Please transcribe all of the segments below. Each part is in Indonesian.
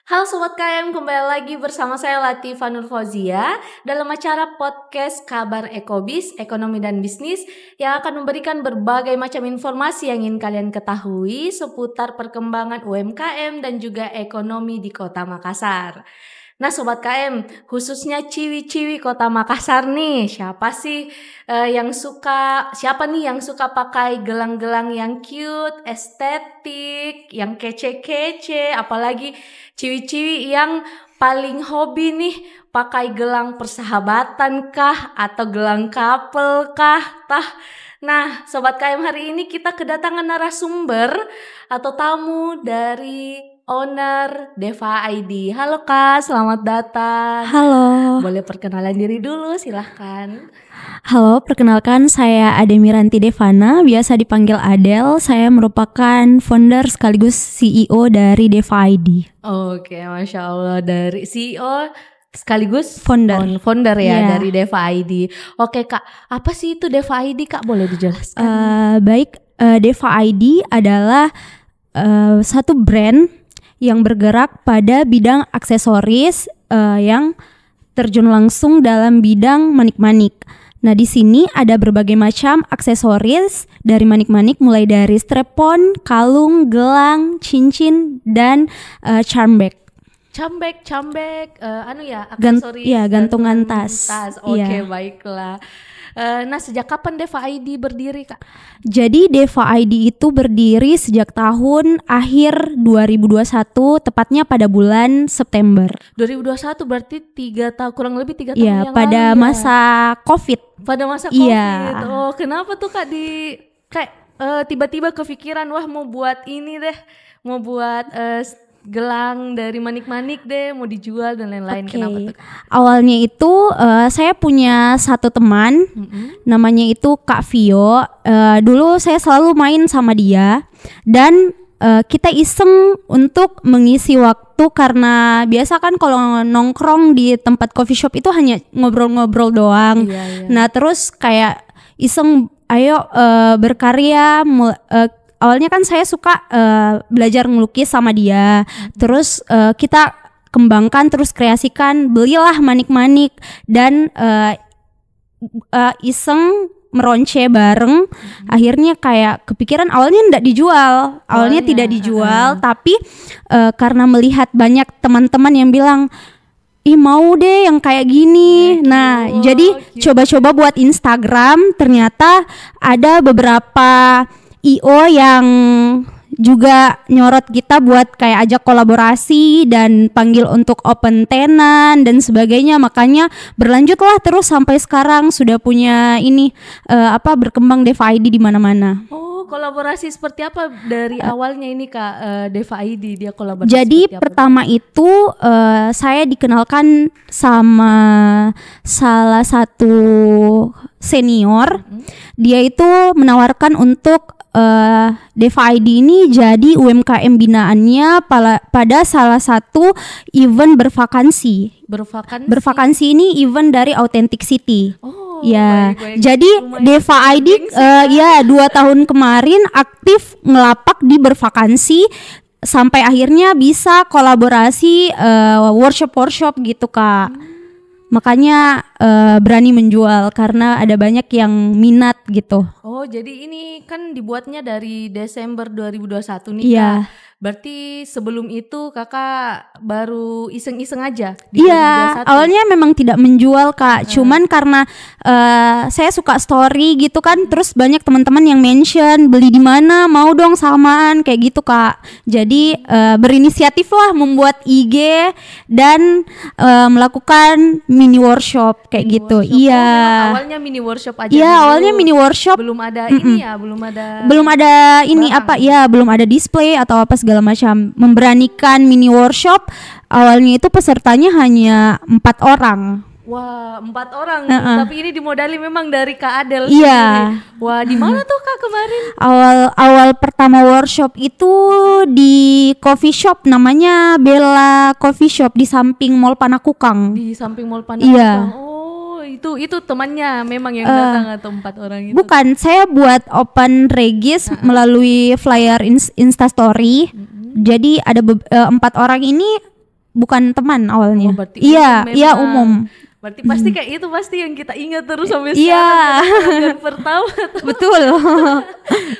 Halo Sobat KM, kembali lagi bersama saya Latifah Nur Fauzia dalam acara podcast Kabar Ekobis, Ekonomi dan Bisnis yang akan memberikan berbagai macam informasi yang ingin kalian ketahui seputar perkembangan UMKM dan juga ekonomi di Kota Makassar. Nah Sobat KM, khususnya ciwi-ciwi Kota Makassar nih, siapa nih yang suka pakai gelang-gelang yang cute, estetik, yang kece-kece, apalagi ciwi-ciwi yang paling hobi nih pakai gelang persahabatan kah atau gelang couple kah? Nah, Sobat KM, hari ini kita kedatangan narasumber atau tamu dari owner Deva ID. Halo Kak, selamat datang. Halo. Boleh perkenalan diri dulu, silahkan. Halo, perkenalkan saya Ademiranti Devana, biasa dipanggil Adel. Saya merupakan founder sekaligus CEO dari Deva ID. Oke, Masya Allah, dari CEO sekaligus founder ya, dari Deva ID. Oke Kak, apa sih itu Deva ID Kak? Boleh dijelaskan? Deva ID adalah satu brand yang bergerak pada bidang aksesoris yang terjun langsung dalam bidang manik-manik. Nah, di sini ada berbagai macam aksesoris dari manik-manik, mulai dari strap-on, kalung, gelang, cincin, dan charm bag. Aksesoris gantungan tas. Oke, baiklah. Nah, sejak kapan Deva ID berdiri Kak? Jadi Deva ID itu berdiri sejak tahun akhir 2021, tepatnya pada bulan September. 2021 berarti kurang lebih 3 tahun yang lalu. Pada masa COVID. Pada masa COVID. Oh, kenapa tuh Kak tiba-tiba kepikiran mau buat ini deh, mau buat gelang dari manik-manik deh, mau dijual dan lain-lain. Kenapa tuh? Awalnya itu saya punya satu teman, namanya itu Kak Vio. Dulu saya selalu main sama dia dan kita iseng untuk mengisi waktu, karena biasa kan kalau nongkrong di tempat coffee shop itu hanya ngobrol-ngobrol doang. Iya. Nah terus kayak iseng, ayo berkarya. Awalnya kan saya suka belajar ngelukis sama dia, terus kita kembangkan, terus kreasikan, belilah manik-manik dan iseng meronce bareng. Akhirnya kayak kepikiran, awalnya tidak dijual, tapi karena melihat banyak teman-teman yang bilang, ih mau deh yang kayak gini. Jadi coba-coba buat Instagram, ternyata ada beberapa IO yang juga nyorot kita buat kayak ajak kolaborasi dan panggil untuk open tenant dan sebagainya. Makanya berlanjutlah terus sampai sekarang sudah punya berkembang Deva ID di mana-mana. Oh, kolaborasi seperti apa dari awalnya ini Kak? Deva ID dia kolaborasi. Jadi pertama itu saya dikenalkan sama salah satu senior. Dia itu menawarkan untuk Deva ID ini jadi UMKM binaannya pada salah satu event bervakansi. Bervakansi ini event dari Authentic City. Oh, ya. Baik. Jadi Deva ID 2 tahun kemarin aktif ngelapak di bervakansi sampai akhirnya bisa kolaborasi workshop gitu Kak. Makanya berani menjual karena ada banyak yang minat gitu. Oh, jadi ini kan dibuatnya dari Desember 2021 nih Kak. Berarti sebelum itu Kakak baru iseng-iseng aja di 2021? Awalnya memang tidak menjual Kak. Cuman karena saya suka story gitu kan, terus banyak teman-teman yang mention beli di mana, mau dong samaan kayak gitu Kak. Jadi berinisiatif lah membuat IG dan melakukan mini workshop kayak gitu. Iya. Awalnya mini workshop aja. Iya, awalnya mini workshop. Belum ada belum ada display atau apa segala macam. Memberanikan mini workshop, awalnya itu pesertanya hanya 4 orang. Wah, 4 orang. Tapi ini dimodali memang dari Kak Adel. Iya. Wah, di mana tuh Kak kemarin? Awal pertama workshop itu di coffee shop, namanya Bella Coffee Shop di samping Mall Panakukang. Di samping Mall Panakukang. Iya. Oh, itu temannya memang yang datang atau 4 orang itu? Bukan, saya buat open regis melalui flyer Instastory. Jadi ada 4 orang ini bukan teman awalnya. berarti Iya, umum iya memang. umum. Berarti pasti kayak itu pasti yang kita ingat terus sampai Iya. sekarang. Pelanggan pertama. Betul.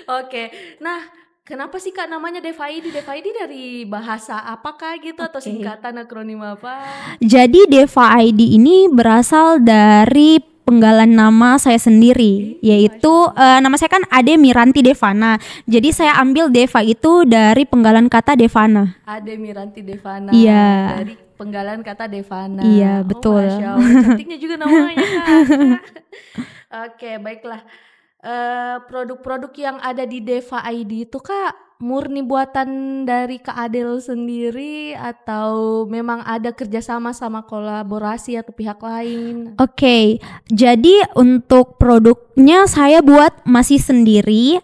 Oke. Nah, kenapa sih Kak namanya DevID? DevID dari bahasa apakah gitu atau Oke. singkatan akronim apa? Jadi Deva ID ini berasal dari penggalan nama saya sendiri, yaitu nama saya kan Ade Miranti Devana. Jadi saya ambil Deva itu dari penggalan kata Devana. Ade Miranti Devana. Iya. Dari penggalan kata Devana. Iya, betul. Oh, Masya Allah, cantiknya juga namanya Kak. Oke, baiklah. Produk-produk yang ada di Deva ID itu Kak murni buatan dari Kak Adel sendiri atau memang ada kerjasama sama kolaborasi atau pihak lain? Oke, jadi untuk produknya saya buat masih sendiri.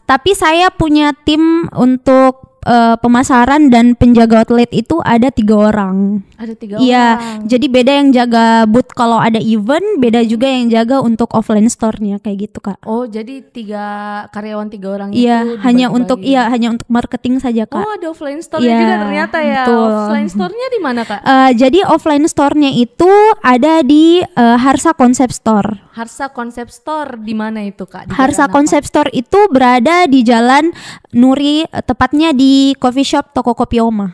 Tapi saya punya tim untuk pemasaran dan penjaga outlet itu ada 3 orang. Ada 3 Iya, orang. jadi beda yang jaga booth kalau ada event, beda juga yang jaga untuk offline store-nya kayak gitu Kak. Oh, jadi 3 karyawan 3 orang Iya, itu hanya dibagi-bagi. hanya untuk marketing saja Kak. Oh, ada offline store-nya Iya, juga ternyata ya. betul. Offline store-nya di mana Kak? Jadi offline store-nya itu ada di Harsa Concept Store. Harsa Concept Store di mana itu Kak? Di Harsa jalan apa? Concept Store itu berada di Jalan Nuri, tepatnya di coffee shop Toko Kopi Oma.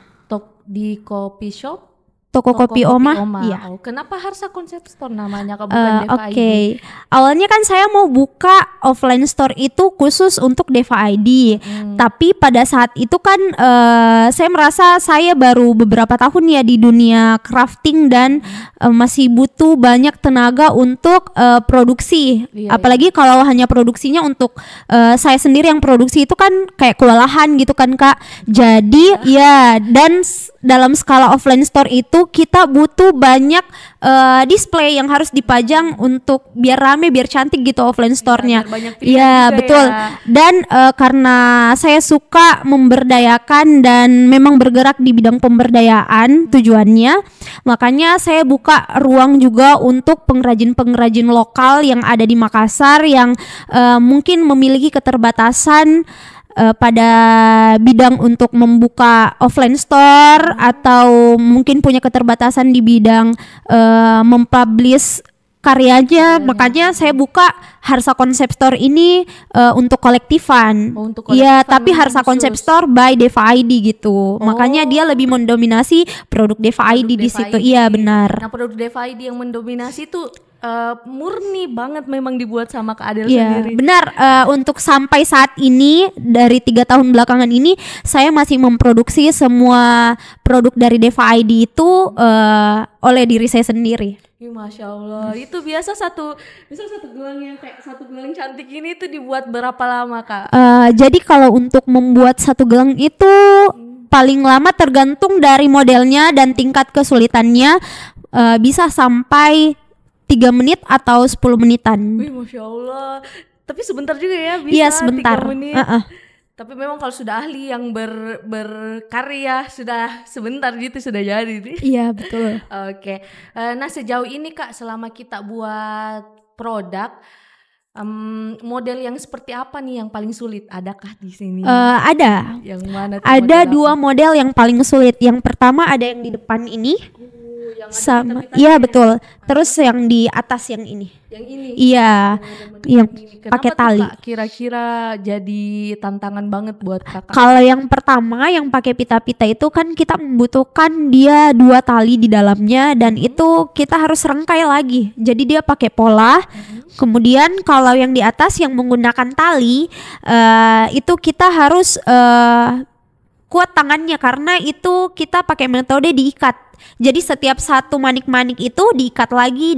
Di coffee shop? Toko Kopi Oma. Iya. Oh, kenapa Harsa Concept Store namanya Kak, bukan Deva ID? Oke, awalnya kan saya mau buka offline store itu khusus untuk Deva ID. Tapi pada saat itu kan saya merasa saya baru beberapa tahun ya di dunia crafting dan masih butuh banyak tenaga untuk produksi. Iya, Apalagi kalau hanya produksinya untuk saya sendiri yang produksi itu kan kayak kewalahan gitu kan Kak. Jadi ya dan dalam skala offline store itu kita butuh banyak display yang harus dipajang untuk biar rame, biar cantik gitu offline store-nya. biar banyak pilihan Iya, juga betul. ya. Dan karena saya suka memberdayakan dan memang bergerak di bidang pemberdayaan tujuannya, makanya saya buka ruang juga untuk pengrajin-pengrajin lokal yang ada di Makassar yang mungkin memiliki keterbatasan pada bidang untuk membuka offline store atau mungkin punya keterbatasan di bidang mempublish karyanya. Makanya saya buka Harsa Concept Store ini untuk kolektifan. Oh, untuk Iya, kolektifan tapi memang Harsa khusus. Concept Store by Deva ID gitu. Makanya dia lebih mendominasi produk Deva ID di Deva situ. ID. Iya, benar. Nah, produk Deva ID yang mendominasi tuh murni banget memang dibuat sama Kak Adel Iya, sendiri. benar. Untuk sampai saat ini dari 3 tahun belakangan ini saya masih memproduksi semua produk dari Deva ID itu oleh diri saya sendiri. Masya Allah, itu biasa satu gelang yang kayak satu gelang cantik ini tuh dibuat berapa lama Kak? Jadi kalau untuk membuat satu gelang itu paling lama tergantung dari modelnya dan tingkat kesulitannya, bisa sampai 3 menit atau 10 menitan. Wih, Masya Allah. Tapi sebentar juga ya bisa Iya, sebentar. 3 menit. Uh-uh. Tapi memang kalau sudah ahli yang berkarya sudah sebentar gitu sudah jadi. Iya, betul. Oke. Nah sejauh ini Kak selama kita buat produk model yang seperti apa nih yang paling sulit? Adakah di sini? Ada. Yang mana tuh Ada model 2 model yang paling sulit. Yang pertama ada yang di depan ini. yang ada Sama, pita-pitanya iya ya? betul. Terus yang di atas yang ini. Yang ini. Iya, yang Kenapa pakai tuh, tali. Kak, kira-kira jadi tantangan banget buat Kakak? Kalau yang pertama yang pakai pita-pita itu kan kita membutuhkan dia 2 tali di dalamnya dan itu kita harus rangkai lagi. Jadi dia pakai pola. Kemudian kalau yang di atas yang menggunakan tali itu kita harus kuat tangannya karena itu kita pakai metode diikat. Jadi setiap satu manik-manik itu diikat lagi.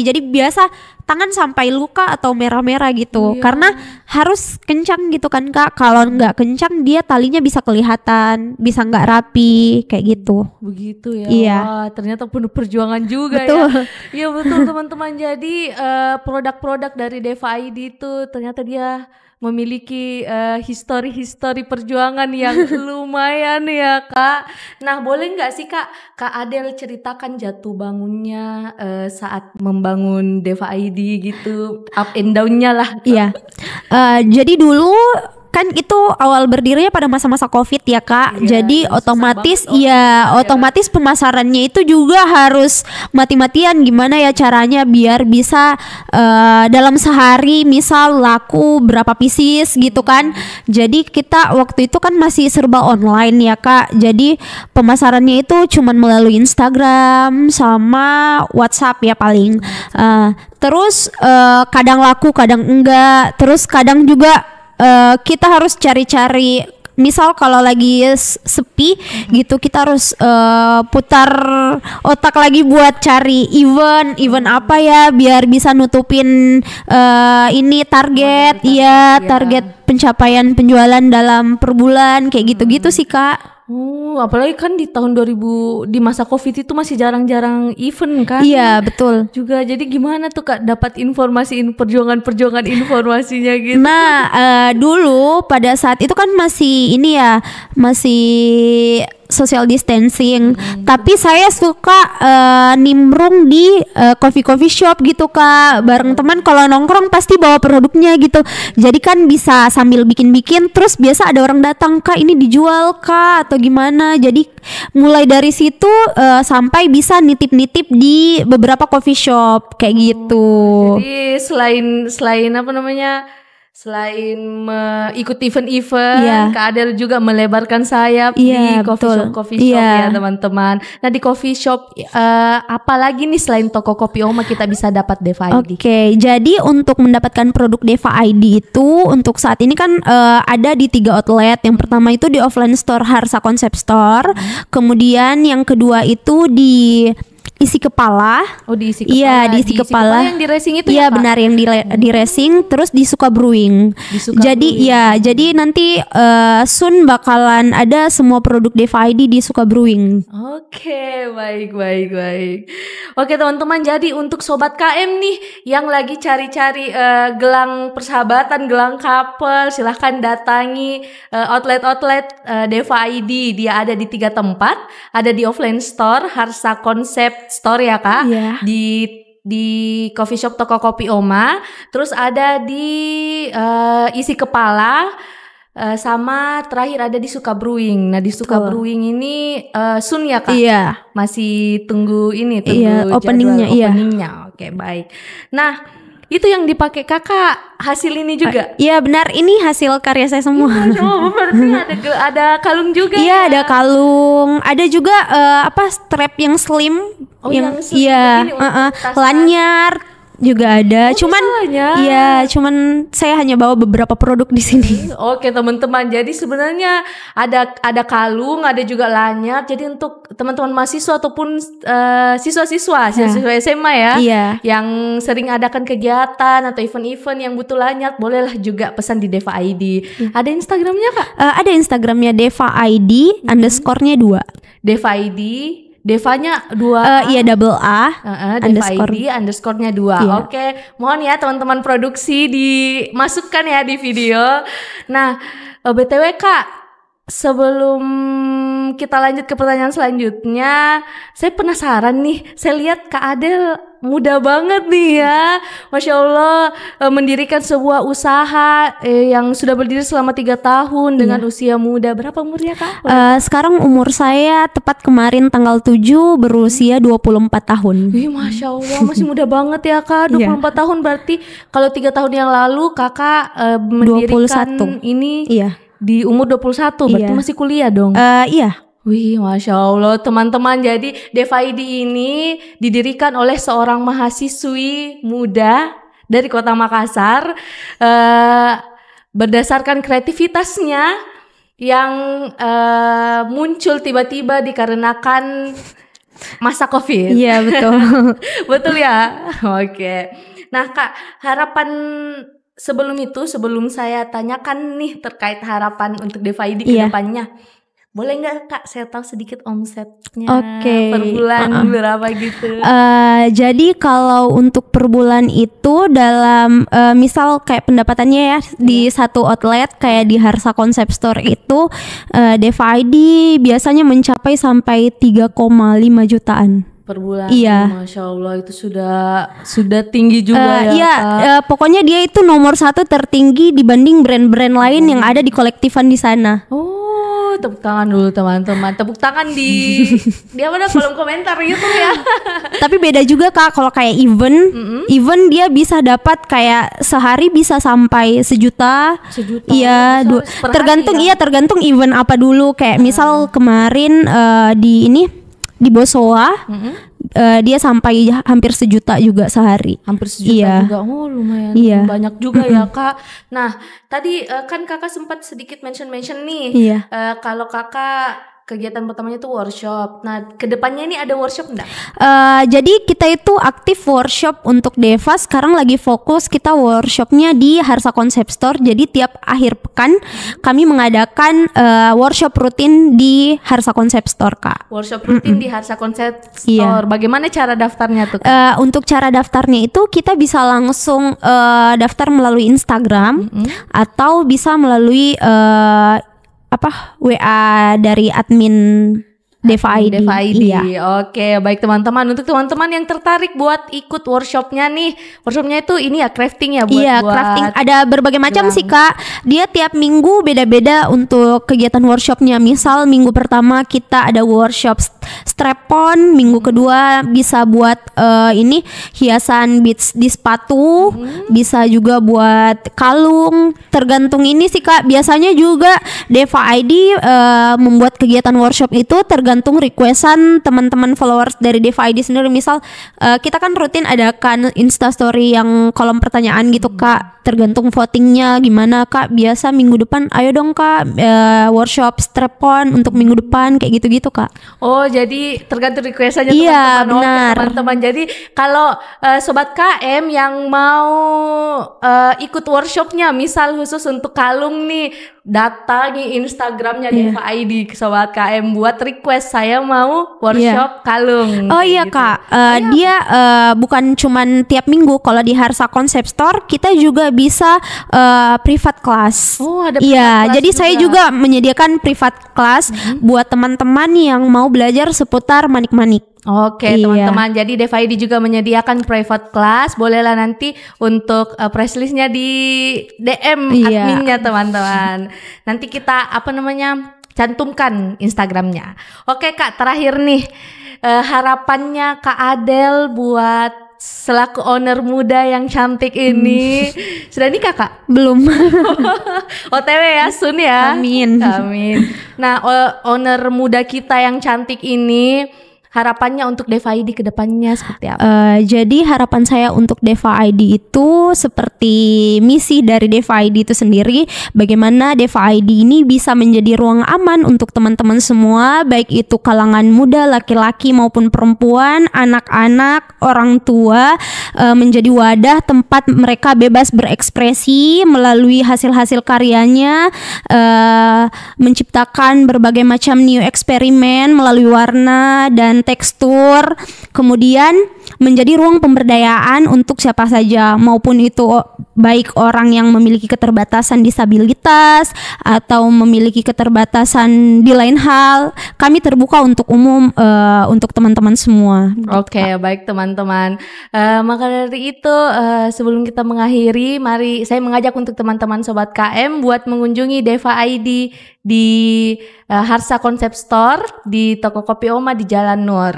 Jadi biasa tangan sampai luka atau merah-merah gitu. Iya. Karena harus kencang gitu kan Kak. Kalau nggak kencang dia talinya bisa kelihatan, bisa nggak rapi kayak gitu. Begitu ya. Iya. Wah, ternyata penuh perjuangan juga Betul. ya. Iya betul teman-teman. Jadi produk-produk dari Deva ID itu ternyata dia memiliki histori perjuangan yang lumayan ya Kak. Nah boleh nggak sih Kak Adel ceritakan jatuh bangunnya saat membangun Deva ID gitu, up and down-nya lah. Iya. Jadi dulu kan itu awal berdirinya pada masa-masa Covid ya Kak. Iya, Jadi susah otomatis banget otomatis pemasarannya itu juga harus mati-matian gimana ya caranya biar bisa dalam sehari misal laku berapa pieces gitu kan. Jadi kita waktu itu kan masih serba online ya Kak. Jadi pemasarannya itu cuman melalui Instagram sama WhatsApp ya paling. Terus kadang laku kadang enggak. Terus kadang juga kita harus cari-cari, misal kalau lagi sepi gitu kita harus putar otak lagi buat cari event apa ya biar bisa nutupin ini target target pencapaian penjualan dalam per bulan kayak gitu-gitu sih Kak. Apalagi kan di tahun 2000 di masa Covid itu masih jarang-jarang event kan? Iya, betul. Juga jadi gimana tuh Kak dapat perjuangan informasinya gitu? Nah, dulu pada saat itu kan masih social distancing. Tapi saya suka nimbrung di coffee shop gitu Kak. Bareng teman kalau nongkrong pasti bawa produknya gitu. Jadi kan bisa sambil bikin-bikin terus biasa ada orang datang, "Kak, ini dijual Kak?" atau gimana. Jadi mulai dari situ sampai bisa nitip-nitip di beberapa coffee shop kayak gitu. Jadi selain apa namanya? Selain ikut event-event, Kak Adel juga melebarkan sayap di coffee shop ya teman-teman. Nah di coffee shop apalagi nih selain toko kopi Oma kita bisa dapat Deva ID? Oke, jadi untuk mendapatkan produk Deva ID itu untuk saat ini kan ada di 3 outlet. Yang pertama itu di offline store Harsa Concept Store, kemudian yang kedua itu di Isi Kepala. Oh, di Isi Kepala. Iya, di Isi Kepala. Yang di racing itu ya, Kak? Benar yang di racing, terus di Suka Brewing. Jadi nanti soon bakalan ada semua produk Deva ID di Suka Brewing. Oke, baik. Oke teman-teman, jadi untuk sobat KM nih yang lagi cari-cari gelang persahabatan, gelang couple, silahkan datangi outlet Deva ID. Dia ada di 3 tempat, ada di offline store Harsa Concept Store ya Kak, di coffee shop toko kopi Oma, terus ada di Isi Kepala, sama terakhir ada di Suka Brewing. Nah di Suka Brewing ini soon ya Kak? Iya. Masih tunggu openingnya. Oke, baik. Nah itu yang dipakai Kakak hasil ini juga? Iya benar, ini hasil karya saya semua. Berarti ada kalung juga. Iya, ada kalung, ada juga strap yang slim. Yang slim. Lanyard juga ada. Cuman saya hanya bawa beberapa produk di sini. Oke teman-teman, jadi sebenarnya ada kalung, ada juga lanyard. Jadi untuk teman-teman mahasiswa ataupun siswa-siswa SMA ya, yang sering adakan kegiatan atau event-event yang butuh lanyard, bolehlah juga pesan di Deva ID. Ada Instagramnya Kak? Ada Instagramnya Deva ID _nya 2. Deva ID, Devanya 2 double A _nya 2. Oke, mohon ya teman-teman produksi dimasukkan ya di video. Nah, BTW Kak, sebelum kita lanjut ke pertanyaan selanjutnya, saya penasaran nih. Saya lihat Kak Adel muda banget nih ya, Masya Allah, mendirikan sebuah usaha yang sudah berdiri selama 3 tahun dengan usia muda. Berapa umurnya Kak? Sekarang umur saya tepat kemarin tanggal 7 berusia 24 tahun. Wih, Masya Allah, masih muda banget ya Kak, 24 tahun. Berarti kalau 3 tahun yang lalu Kakak mendirikan 21. ini di umur 21, berarti masih kuliah dong? Iya. Wih, Masya Allah teman-teman. Jadi Deva ID ini didirikan oleh seorang mahasiswi muda dari kota Makassar, berdasarkan kreativitasnya yang muncul tiba-tiba dikarenakan masa Covid. Iya betul. Betul ya. Oke. Nah Kak, harapan sebelum saya tanyakan nih terkait harapan untuk Deva ID ke depannya, boleh nggak Kak saya tahu sedikit omsetnya per bulan berapa gitu? Jadi kalau untuk per bulan itu dalam misal kayak pendapatannya ya di satu outlet kayak di Harsa Concept Store itu Deva ID biasanya mencapai sampai 3,5 jutaan. per bulan. Iya. Masya Allah, itu sudah tinggi juga ya, Iya, Kak. pokoknya dia itu nomor 1 tertinggi dibanding brand-brand lain yang ada di kolektifan di sana. Oh, tepuk tangan dulu teman-teman. Tepuk tangan di apa dah, kolom komentar YouTube ya. Tapi beda juga Kak, kalau kayak event dia bisa dapat kayak sehari bisa sampai 1 juta. 1 juta. Iya, Per tergantung hari ya? tergantung event apa dulu. Kayak misal kemarin di Bosowa, dia sampai hampir 1 juta juga sehari. Hampir 1 juta Iya. juga. Oh, lumayan Iya. banyak juga ya, Kak. Nah, tadi kan Kakak sempat sedikit mention nih. Iya. Kalau Kakak kegiatan pertamanya tuh workshop. Nah, kedepannya ini ada workshop enggak? Jadi kita itu aktif workshop untuk Deva. Sekarang lagi fokus kita workshopnya di Harsa Concept Store. Jadi tiap akhir pekan kami mengadakan workshop rutin di Harsa Concept Store, Kak. Workshop rutin di Harsa Concept Store. Iya. Bagaimana cara daftarnya tuh, Kak? Untuk cara daftarnya itu kita bisa langsung daftar melalui Instagram atau bisa melalui WA dari admin Deva ID. Deva ID. Iya. Oke, baik teman-teman. Untuk teman-teman yang tertarik buat ikut workshopnya nih, workshopnya itu ini ya crafting ya buat Iya, crafting ada berbagai macam gelang. sih Kak. Dia tiap minggu beda-beda untuk kegiatan workshopnya. Misal minggu pertama kita ada workshop strap-on, minggu kedua bisa buat ini hiasan beads di sepatu, bisa juga buat kalung. Tergantung ini sih Kak. Biasanya juga Deva ID membuat kegiatan workshop itu tergantung requestan teman-teman followers dari Deva ID sendiri. Misal kita kan rutin adakan Instastory yang kolom pertanyaan gitu Kak. Tergantung votingnya gimana Kak. Biasa minggu depan ayo dong Kak workshop strap-on untuk minggu depan kayak gitu-gitu Kak. Oh, jadi tergantung requestannya Iya, teman-teman. Oke, benar. teman-teman. Jadi kalau sobat KM yang mau ikut workshopnya, misal khusus untuk kalung nih, datangi Instagramnya Deva ID sobat KM buat request saya mau workshop kalung. Oh kayak iya gitu. Kak, dia bukan cuman tiap minggu. Kalau di Harsa Concept Store kita juga bisa private class. Oh, ada Iya, private class jadi saya juga menyediakan private class buat teman-teman yang mau belajar seputar manik-manik. Oke, Iya. teman-teman. Jadi Deva ID juga menyediakan private class. Bolehlah nanti untuk press listnya di DM Iya. adminnya, teman-teman. Nanti kita cantumkan Instagramnya. Oke Kak, terakhir nih harapannya Kak Adel buat selaku owner muda yang cantik ini. Sudah nikah Kak? Belum. OTW ya, soon ya. Amin. Amin. Nah, owner muda kita yang cantik ini, harapannya untuk Deva ID ke depannya seperti apa? Jadi harapan saya untuk Deva ID itu seperti misi dari Deva ID itu sendiri, bagaimana Deva ID ini bisa menjadi ruang aman untuk teman-teman semua, baik itu kalangan muda, laki-laki maupun perempuan, anak-anak, orang tua, menjadi wadah tempat mereka bebas berekspresi melalui hasil-hasil karyanya, menciptakan berbagai macam new eksperimen melalui warna dan tekstur, kemudian menjadi ruang pemberdayaan untuk siapa saja, maupun itu baik orang yang memiliki keterbatasan disabilitas atau memiliki keterbatasan di lain hal. Kami terbuka untuk umum, untuk teman-teman semua. Oke, baik teman-teman. Maka dari itu sebelum kita mengakhiri, mari saya mengajak untuk teman-teman sobat KM buat mengunjungi Deva ID di Harsa Concept Store di toko kopi Oma di Jalan Nur.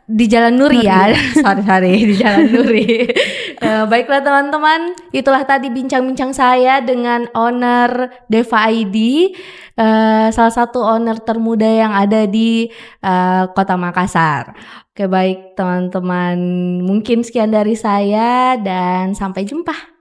Di Jalan Nuri ya, sorry di Jalan Nuri. Baiklah teman-teman, itulah tadi bincang-bincang saya dengan owner Deva ID, salah satu owner termuda yang ada di Kota Makassar. Oke baik teman-teman, mungkin sekian dari saya dan sampai jumpa.